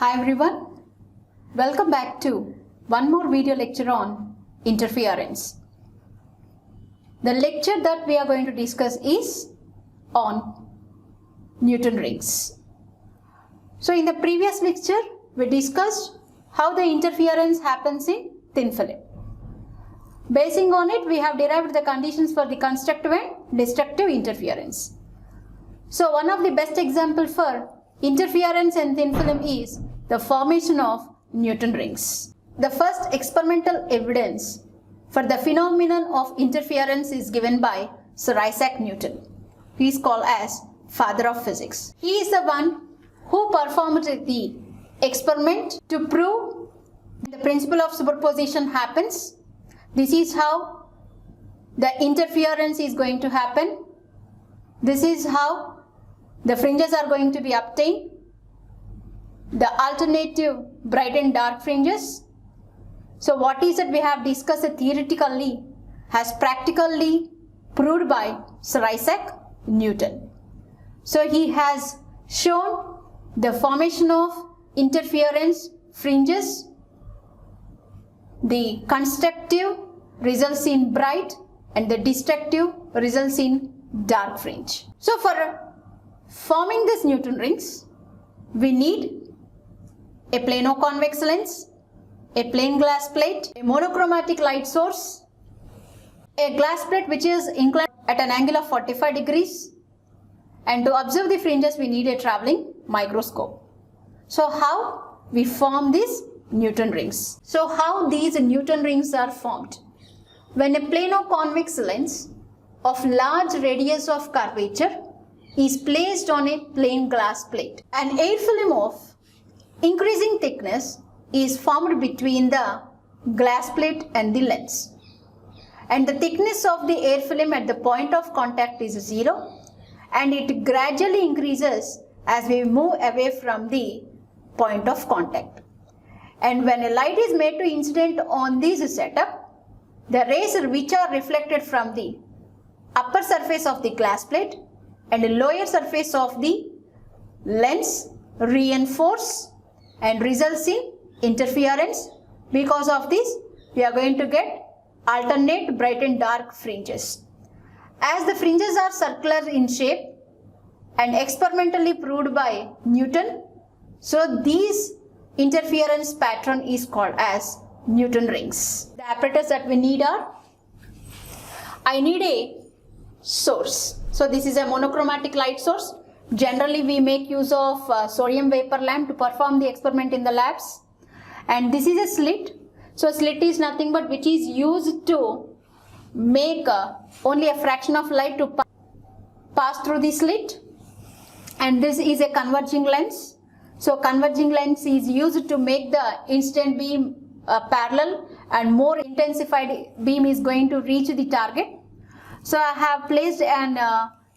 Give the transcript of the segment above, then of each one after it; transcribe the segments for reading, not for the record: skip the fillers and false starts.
Hi everyone, welcome back to one more video lecture on interference. The lecture that we are going to discuss is on Newton rings. So in the previous lecture, we discussed how the interference happens in thin film. Basing on it, we have derived the conditions for the constructive and destructive interference. So one of the best examples for interference in thin film is the formation of Newton rings. The first experimental evidence for the phenomenon of interference is given by Sir Isaac Newton. He is called as father of physics. He is the one who performed the experiment to prove the principle of superposition happens. This is how the interference is going to happen. This is how the fringes are going to be obtained. The alternative bright and dark fringes. So what is it we have discussed theoretically has practically proved by Sir Isaac Newton. So he has shown the formation of interference fringes. The constructive results in bright and the destructive results in dark fringe. So for forming these Newton rings, we need a plano-convex lens, a plain glass plate, a monochromatic light source, a glass plate which is inclined at an angle of 45 degrees, and to observe the fringes we need a travelling microscope. So how we form these Newton rings? So how these Newton rings are formed? When a plano-convex lens of large radius of curvature is placed on a plain glass plate, an air film of increasing thickness is formed between the glass plate and the lens, and the thickness of the air film at the point of contact is 0, and it gradually increases as we move away from the point of contact. And when a light is made to incident on this setup, the rays which are reflected from the upper surface of the glass plate and the lower surface of the lens reinforce and results in interference. Because of this, we are going to get alternate bright and dark fringes. As the fringes are circular in shape and experimentally proved by Newton, so these interference pattern is called as Newton rings. The apparatus that we need are, I need a source. So this is a monochromatic light source. Generally we make use of sodium vapor lamp to perform the experiment in the labs. And this is a slit. So slit is nothing but which is used to make only a fraction of light to pass through the slit. And this is a converging lens. So converging lens is used to make the incident beam parallel, and more intensified beam is going to reach the target. So I have placed an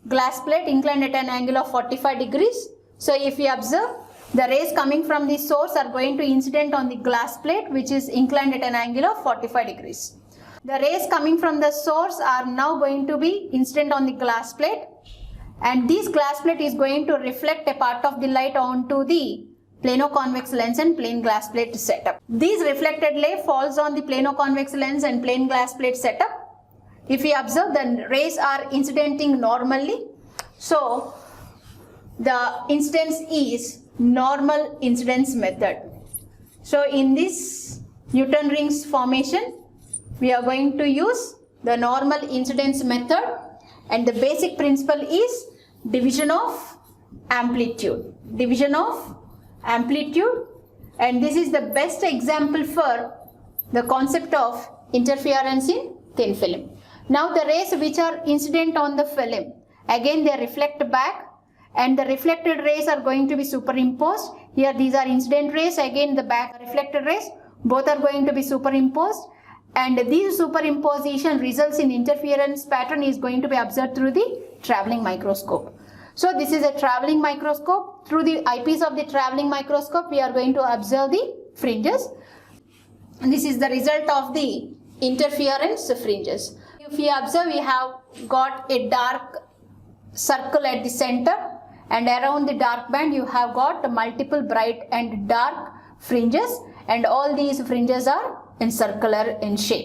glass plate inclined at an angle of 45 degrees. So if we observe, the rays coming from the source are going to incident on the glass plate which is inclined at an angle of 45 degrees. The rays coming from the source are now going to be incident on the glass plate, and this glass plate is going to reflect a part of the light onto the plano-convex lens and plain glass plate setup. This reflected ray falls on the plano-convex lens and plain glass plate setup. If we observe, the rays are incidenting normally. So the incidence is normal incidence method. So in this Newton rings formation, we are going to use the normal incidence method, and the basic principle is division of amplitude. Division of amplitude, and this is the best example for the concept of interference in thin film. Now the rays which are incident on the film, again they reflect back, and the reflected rays are going to be superimposed. Here these are incident rays, again the back reflected rays, both are going to be superimposed, and this superimposition results in interference pattern is going to be observed through the travelling microscope. So this is a travelling microscope. Through the eyepiece of the travelling microscope we are going to observe the fringes, and this is the result of the interference fringes. If we observe, we have got a dark circle at the center, and around the dark band you have got multiple bright and dark fringes, and all these fringes are in circular in shape.